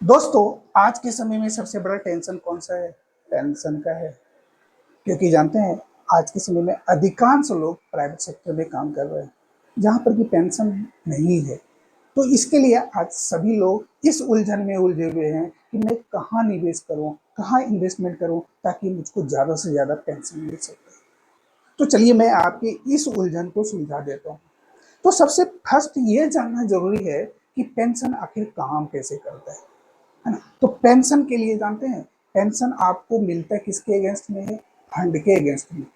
दोस्तों, आज के समय में सबसे बड़ा टेंशन कौन सा है? पेंशन का है। क्योंकि जानते हैं, आज के समय में अधिकांश लोग प्राइवेट सेक्टर में काम कर रहे हैं, जहाँ पर कि पेंशन नहीं है। तो इसके लिए आज सभी लोग इस उलझन में उलझे हुए हैं कि मैं कहाँ निवेश करूँ, कहाँ इन्वेस्टमेंट करूँ ताकि मुझको ज़्यादा से ज़्यादा पेंशन मिल सके। तो चलिए मैं आपकी इस उलझन को सुलझा देता हूँ। तो सबसे फर्स्ट ये जानना ज़रूरी है कि पेंशन आखिर काम कैसे करता है ना? तो पेंशन के लिए जानते हैं, पेंशन आपको मिलता है किसके अगेंस्ट में है? फंड के अगेंस्ट में।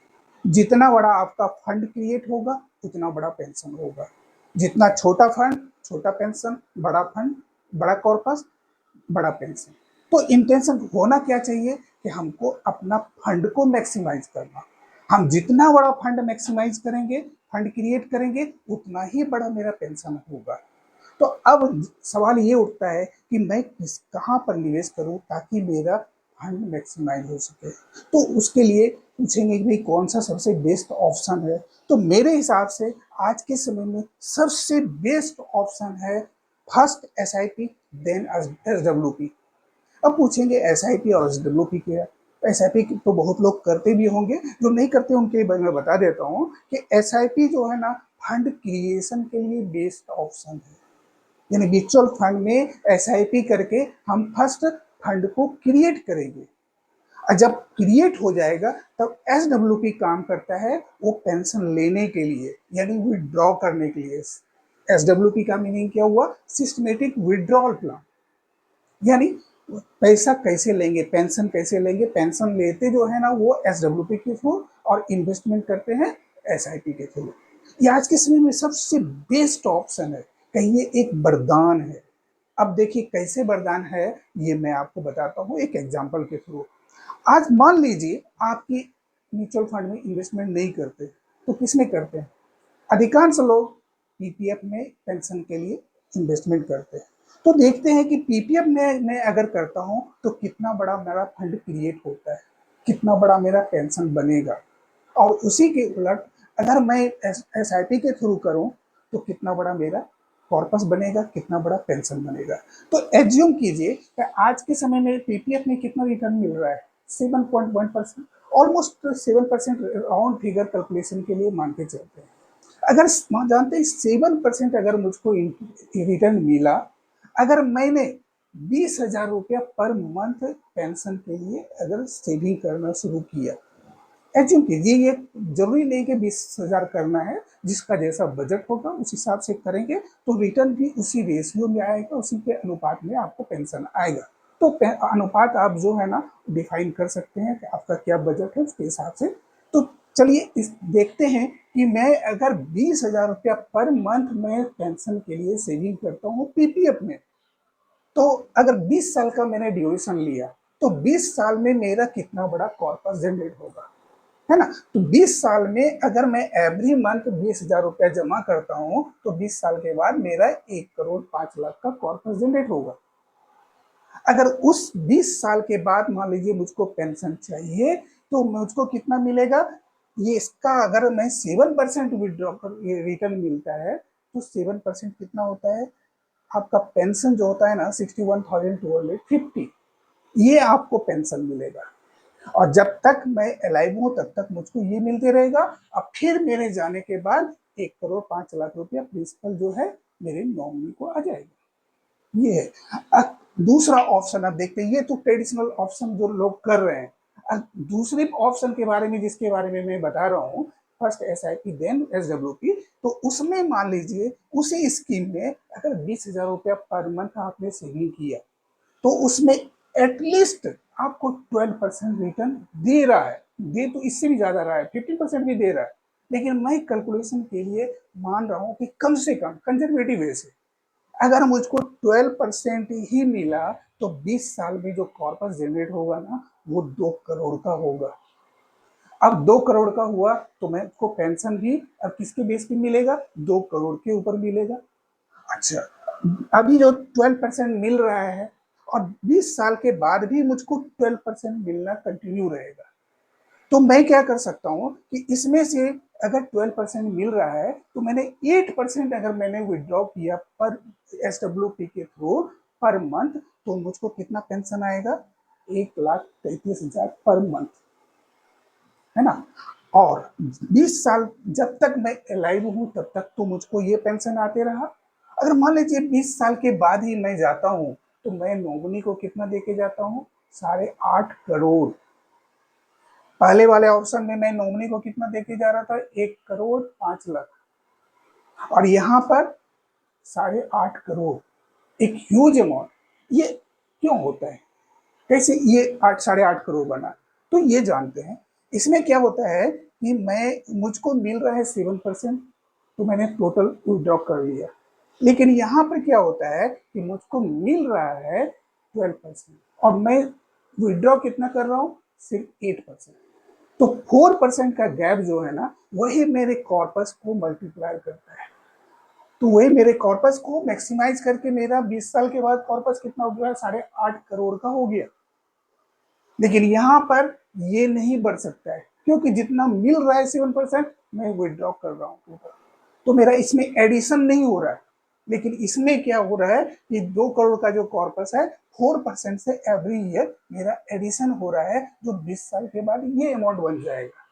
जितना बड़ा आपका फंड क्रिएट होगा उतना बड़ा पेंशन होगा। जितना छोटा फंड छोटा पेंशन, बड़ा फंड बड़ा कॉर्पस बड़ा पेंशन। तो इंटेंशन होना क्या चाहिए कि हमको अपना फंड को मैक्सिमाइज करना। हम जितना बड़ा फंड मैक्सिमाइज करेंगे, फंड क्रिएट करेंगे, उतना ही बड़ा मेरा पेंशन होगा। तो अब सवाल ये उठता है कि मैं किस कहाँ पर निवेश करूँ ताकि मेरा फंड मैक्सिमाइज हो सके। तो उसके लिए पूछेंगे कि भाई कौन सा सबसे बेस्ट ऑप्शन है। तो मेरे हिसाब से आज के समय में सबसे बेस्ट ऑप्शन है first S I P, then S W P. अब पूछेंगे एस आई पी और एस डब्ल्यू पी क्या है? एस आई पी तो बहुत लोग करते भी होंगे, जो नहीं करते उनके बारे में बता देता हूँ कि एस आई पी जो है ना, फंड क्रिएशन के लिए बेस्ट ऑप्शन है। यानी म्यूचुअल फंड में एसआईपी करके हम फर्स्ट फंड को क्रिएट करेंगे, और जब क्रिएट हो जाएगा तब एसडब्ल्यूपी काम करता है वो पेंशन लेने के लिए, यानी विड्रॉ करने के लिए। एसडब्ल्यूपी का मीनिंग क्या हुआ? Systematic withdrawal plan. यानी पैसा कैसे लेंगे, पेंशन कैसे लेंगे, पेंशन लेते जो है ना वो एसडब्ल्यूपी के थ्रू, और इन्वेस्टमेंट करते हैं एसआईपी के थ्रू। ये आज के समय में सबसे बेस्ट ऑप्शन है, कहिए एक वरदान है। अब देखिए कैसे वरदान है, ये मैं आपको बताता हूँ एक एग्जांपल के थ्रू। आज मान लीजिए आपकी म्यूचुअल फंड में इन्वेस्टमेंट नहीं करते, तो किसमें करते हैं? अधिकांश लोग पीपीएफ में पेंशन के लिए इन्वेस्टमेंट करते हैं। तो देखते हैं कि पीपीएफ में मैं अगर करता हूँ तो कितना बड़ा मेरा फंड क्रिएट होता है, कितना बड़ा मेरा पेंशन बनेगा। और उसी के उलट अगर मैं एस आई पी के थ्रू करूँ तो कितना बड़ा मेरा कॉर्पस बनेगा, कितना बड़ा पेंशन बनेगा। तो एज्यूम कीजिए कि आज के समय में पीपीएफ में कितना रिटर्न मिल रहा है? 7.1%। ऑलमोस्ट 7% राउंड फिगर कैलकुलेशन के लिए मान के चलते हैं। अगर जानते हैं 7% अगर मुझको रिटर्न मिला, अगर मैंने 20,000 रुपया पर मंथ पेंशन के लिए अगर सेविंग करना शुरू किया, एज्यूम कीजिए, ये जरूरी नहीं कि 20,000 करना है, जिसका जैसा बजट होगा उस हिसाब से करेंगे तो रिटर्न भी उसी रेशियो में आएगा, उसी के अनुपात में आपको पेंशन आएगा। तो अनुपात आप जो है ना डिफाइन कर सकते हैं कि आपका क्या बजट है उसके हिसाब से। तो चलिए इस देखते हैं कि मैं अगर 20,000 रुपया पर मंथ में पेंशन के लिए सेविंग करता हूँ पीपीएफ में, तो अगर 20 साल का मैंने ड्यूरेशन लिया तो 20 साल में मेरा कितना बड़ा कॉर्पस जनरेट होगा, है ना? तो 20 साल में अगर मैं एवरी मंथ 20,000 रुपया जमा करता हूँ तो 20 साल के बाद मेरा 1,05,00,000 का कॉर्पस जनरेट होगा। अगर उस 20 साल के बाद मान लीजिए मुझको पेंशन चाहिए तो मुझको कितना मिलेगा? ये इसका अगर मैं 7% विड्रॉ कर, रिटर्न मिलता है तो 7% कितना होता है? आपका पेंशन जो होता है ना 61,250, ये आपको पेंशन मिलेगा। और जब तक मैं अलाइव हूँ तब तक मुझको ये मिलते रहेगा। अब फिर मेरे जाने के बाद 1,05,00,000 रुपया प्रिंसिपल जो है मेरे नॉमिनी को आ जाएगा। ये है। दूसरा ऑप्शन आप देखते हैं, ये तो ट्रेडिशनल ऑप्शन जो लोग कर रहे हैं। दूसरे ऑप्शन के बारे में जिसके बारे में मैं बता रहा हूँ, first S I P then S W P. तो उसमें मान लीजिए उसी स्कीम में अगर 20,000 रुपया पर मंथ आपने सेविंग किया तो उसमें एटलीस्ट आपको 12% रिटर्न दे रहा है। दे तो इससे भी ज्यादा रहा है, 15% भी दे रहा है। लेकिन मैं कैलकुलेशन के लिए मान रहा हूँ कि कम से कम कंजर्वेटिव वे से अगर मुझको 12% ही मिला तो 20 साल में जो कॉर्पस जनरेट होगा ना वो 2 करोड़ का होगा। अब 2 करोड़ का हुआ तो मैं उसको पेंशन भी अब किसके बेस पे मिलेगा? 2 करोड़ के ऊपर मिलेगा। अच्छा, अभी जो 12% मिल रहा है और 20 साल के बाद भी मुझको 12% मिलना कंटिन्यू रहेगा, तो मैं क्या कर सकता हूँ कि इसमें से अगर 12% मिल रहा है तो मैंने 8% अगर मैंने विड्रॉ किया पर एस डब्ल्यू पी के थ्रू, पर मंथ, तो मुझको कितना पेंशन आएगा, 1,33,000 पर मंथ, है ना। और 20 साल जब तक मैं अलाइव हूँ तब तक तो मुझको ये पेंशन आते रहा। अगर मान लीजिए 20 साल के बाद ही मैं जाता हूँ तो मैं नॉमिनी को कितना देके जाता हूँ, 8.5 करोड़। पहले वाले ऑप्शन में मैं नॉमिनी को कितना देके जा रहा था, 1,05,00,000, और यहाँ पर 8.5 करोड़, एक ह्यूज अमाउंट। ये क्यों होता है, कैसे ये 8 साढ़े 8 करोड़ बना, तो ये जानते हैं। इसमें क्या होता है कि मुझको मिल रहा है 7%, तो मैंने टोटल विड्रॉ कर लिया। लेकिन यहाँ पर क्या होता है कि मुझको मिल रहा है 12% और मैं विड्रॉ कितना कर रहा हूँ, सिर्फ 8%। तो 4% का गैप जो है ना, वही मेरे कॉर्पस को मल्टीप्लाई करता है। तो वही मेरे कॉर्पस को मैक्सिमाइज करके मेरा 20 साल के बाद कॉर्पस कितना हो गया, 8.5 करोड़ का हो गया। लेकिन यहाँ पर ये नहीं बढ़ सकता है क्योंकि जितना मिल रहा है 7% मैं विड्रॉ कर रहा हूँ, तो मेरा इसमें एडिशन नहीं हो रहा है। लेकिन इसमें क्या हो रहा है कि 2 करोड़ का जो कॉर्पस है 4% से एवरी ईयर मेरा एडिशन हो रहा है, जो 20 साल के बाद ये अमाउंट बन जाएगा।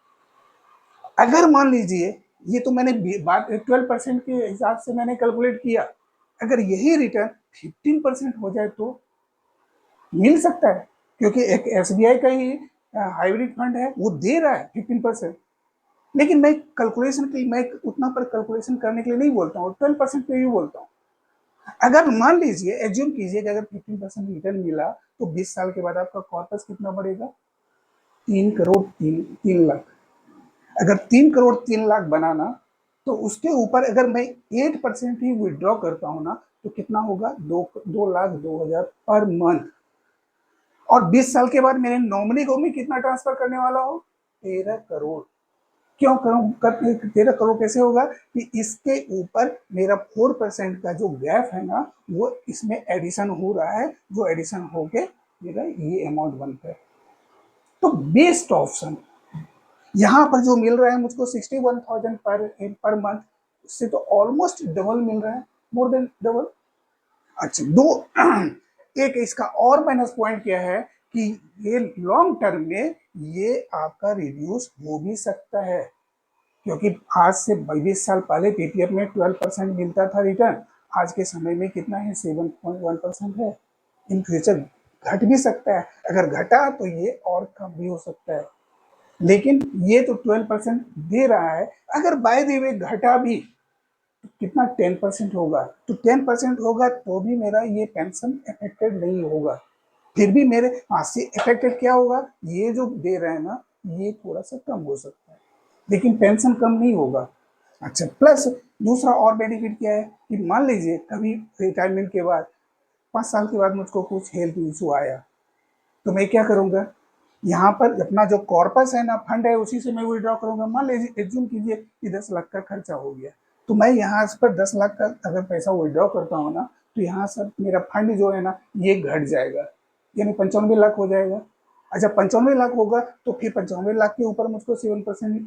अगर मान लीजिए, ये तो मैंने 12% के हिसाब से मैंने कैलकुलेट किया, अगर यही रिटर्न 15% हो जाए तो मिल सकता है, क्योंकि एक एसबीआई का ही हाइब्रिड फंड है, वो दे रहा है 15%। लेकिन मैं उतना पर कैलकुलेशन करने के लिए नहीं बोलता हूँ, 12% पे ही बोलता हूँ। अगर मान लीजिए, एज्यूम कीजिए कि अगर 15% रिटर्न मिला तो 20 साल के बाद आपका कॉर्पस कितना बढ़ेगा, 3 करोड़ 3 लाख। अगर 3 करोड़ 3 लाख बनाना, तो उसके ऊपर अगर मैं 8% ही विड्रॉ करता हूँ ना, तो कितना होगा, 2,02,000 पर मंथ। और 20 साल के बाद मेरे नॉमिनी को मैं कितना ट्रांसफर करने वाला हूँ, 13 करोड़। क्यों करूँ, 13 करोड़ कैसे होगा कि इसके ऊपर मेरा 4% का जो गैप है ना, वो इसमें एडिशन हो रहा है, जो एडिशन होके मेरा ये अमाउंट बनता है। तो बेस्ट ऑप्शन यहाँ पर जो मिल रहा है मुझको 61,000 पर मंथ, उससे तो ऑलमोस्ट डबल मिल रहा है, मोर देन डबल। अच्छा, दो एक इसका और माइनस पॉइंट क्या है कि ये लॉन्ग टर्म में ये आपका रिड्यूस हो भी सकता है, क्योंकि आज से 20 साल पहले पीपीएफ में 12% मिलता था रिटर्न, आज के समय में कितना है, 7.1% है। इन फ्यूचर घट भी सकता है, अगर घटा तो ये और कम भी हो सकता है। लेकिन ये तो 12% दे रहा है, अगर बाय द वे घटा भी तो कितना, 10% होगा, तो 10% होगा तो भी मेरा ये पेंशन अफेक्टेड नहीं होगा। फिर भी मेरे से अफेक्टेड क्या होगा, ये जो दे रहे हैं ना, ये थोड़ा सा कम हो सकता है, लेकिन पेंशन कम नहीं होगा। अच्छा, प्लस दूसरा और बेनिफिट क्या है कि मान लीजिए कभी रिटायरमेंट के बाद 5 साल के बाद मुझको कुछ हेल्थ इशू आया, तो मैं क्या करूँगा, यहाँ पर अपना जो कॉर्पस है ना, फंड है, उसी से मैं विड्रॉ करूँगा। मान लीजिए, एज्यूम कीजिए कि 10 लाख का खर्चा हो गया, तो मैं यहाँ पर 10 लाख का अगर पैसा विड्रॉ करता हूँ ना, तो यहाँ से मेरा फंड जो है ना, ये घट जाएगा, यानी 95 लाख हो जाएगा। अच्छा, 95 लाख होगा तो फिर 95 लाख के ऊपर मुझको 7%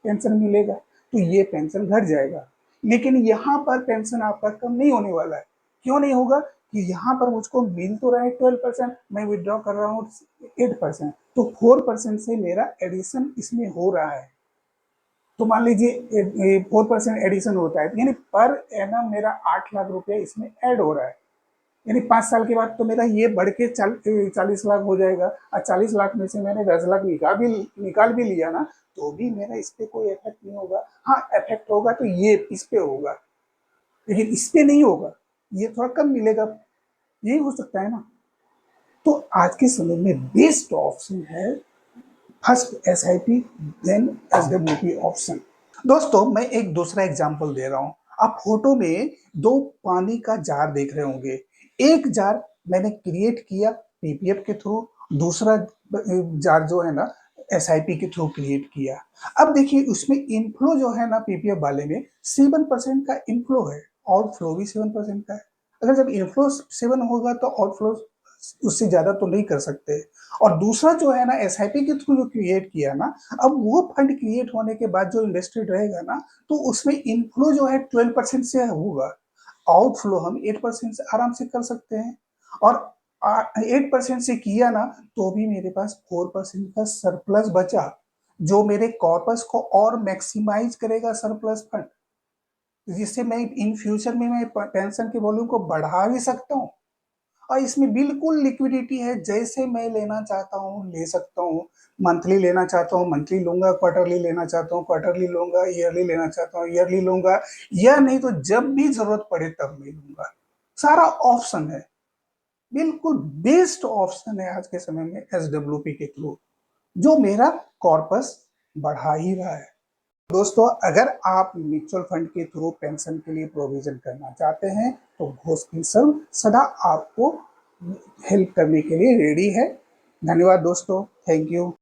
पेंशन मिलेगा, तो ये पेंशन घट जाएगा। लेकिन यहाँ पर पेंशन आपका कम नहीं होने वाला है। क्यों नहीं होगा कि यहाँ पर मुझको मिल तो रहा है 12%, मैं विड्रॉ कर रहा हूँ 8%, तो 4% से मेरा एडिशन इसमें हो रहा है। तो मान लीजिए 4% एडिशन होता है, यानी पर एनम मेरा 8 लाख रुपया इसमें ऐड हो रहा है, यानी 5 साल के बाद तो मेरा ये बढ़ के 40 लाख हो जाएगा। और 40 लाख में से मैंने 10 लाख निकाल भी लिया ना, तो भी मेरा इस पे कोई इफेक्ट नहीं होगा। हाँ, इफेक्ट होगा तो ये इस पे होगा, लेकिन इस पे नहीं होगा, ये थोड़ा कम मिलेगा, यही हो सकता है ना। तो आज के समय में बेस्ट ऑप्शन है first SIP, then SWP option. दोस्तों, मैं एक दूसरा एग्जांपल दे रहा हूं। आप फोटो में दो पानी का जार देख रहे होंगे। एक जार मैंने क्रिएट किया पीपीएफ के थ्रू, दूसरा जार जो है ना, एसआईपी के थ्रू क्रिएट किया। अब देखिए, उसमें इनफ्लो जो है ना, पीपीएफ वाले में 7% का इनफ्लो है, आउटफ्लो भी 7% का है। अगर जब इनफ्लो 7 होगा तो आउटफ्लो उससे ज्यादा तो नहीं कर सकते। और दूसरा जो है ना, एसआईपी के थ्रू जो क्रिएट किया ना, अब वो फंड क्रिएट होने के बाद जो इन्वेस्टेड रहेगा ना, तो उसमें इनफ्लो जो है 12% से होगा, आउटफ्लो हम 8% से आराम से कर सकते हैं। और 8% से किया ना तो भी मेरे पास 4% का सरप्लस बचा, जो मेरे कॉर्पस को और मैक्सिमाइज करेगा सरप्लस फंड, जिससे मैं इन फ्यूचर में मैं पेंशन के वॉल्यूम को बढ़ा भी सकता हूँ। और इसमें बिल्कुल लिक्विडिटी है, जैसे मैं लेना चाहता हूँ ले सकता हूँ। मंथली लेना चाहता हूँ मंथली लूंगा, क्वार्टरली लेना चाहता हूँ क्वार्टरली लूंगा, ईयरली लेना चाहता हूँ ईयरली लूंगा, या नहीं तो जब भी जरूरत पड़े तब मैं लूंगा। सारा ऑप्शन है, बिल्कुल बेस्ट ऑप्शन है आज के समय में एसडब्ल्यूपी के थ्रू, जो मेरा कॉर्पस बढ़ा ही रहा है। दोस्तों, अगर आप म्यूचुअल फंड के थ्रू पेंशन के लिए प्रोविजन करना चाहते हैं तो घोष सब सदा आपको हेल्प करने के लिए रेडी है। धन्यवाद दोस्तों, थैंक यू।